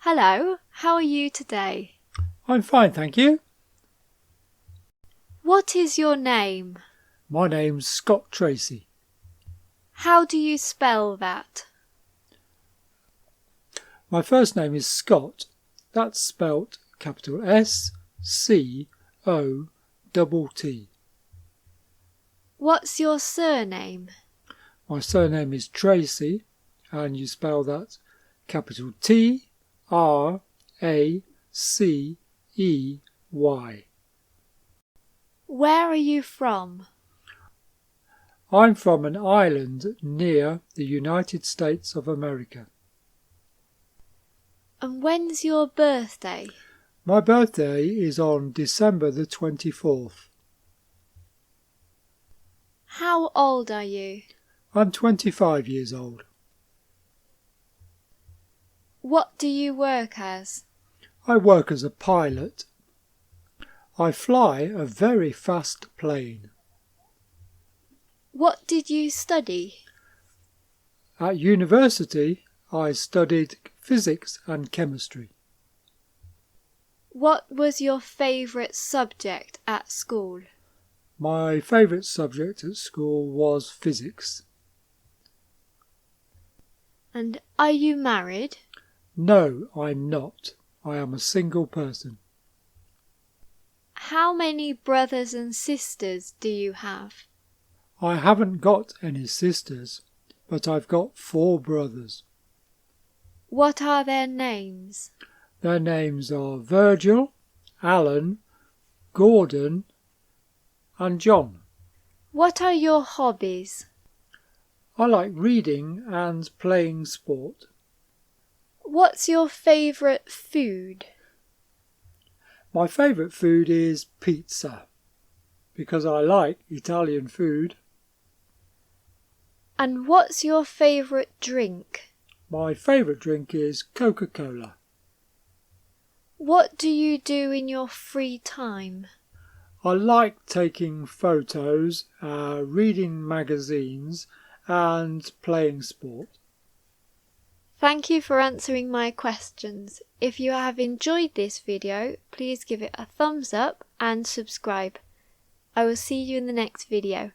Hello, how are you today? I'm fine, thank you. What is your name? My name's Scott Tracy. How do you spell that? My first name is Scott. That's spelt capital S-C-O-T-T. What's your surname? My surname is Tracy, and you spell that capital T-R-A-C-E-Y. Where are you from? I'm from an island near the United States of America. And when's your birthday? My birthday is on December the 24th. How old are you? I'm 25 years old. What do you work as? I work as a pilot. I fly a very fast plane. What did you study? At university, I studied physics and chemistry. What was your favourite subject at school? My favourite subject at school was physics. And are you married? No, I'm not. I am a single person. How many brothers and sisters do you have? I haven't got any sisters, but I've got 4 brothers. What are their names? Their names are Virgil, Alan, Gordon, and John. What are your hobbies? I like reading and playing sport. What's your favourite food? My favourite food is pizza, because I like Italian food. And what's your favourite drink? My favourite drink is Coca-Cola. What do you do in your free time? I like taking photos, reading magazines, and playing sport. Thank you for answering my questions. If you have enjoyed this video, please give it a thumbs up and subscribe. I will see you in the next video.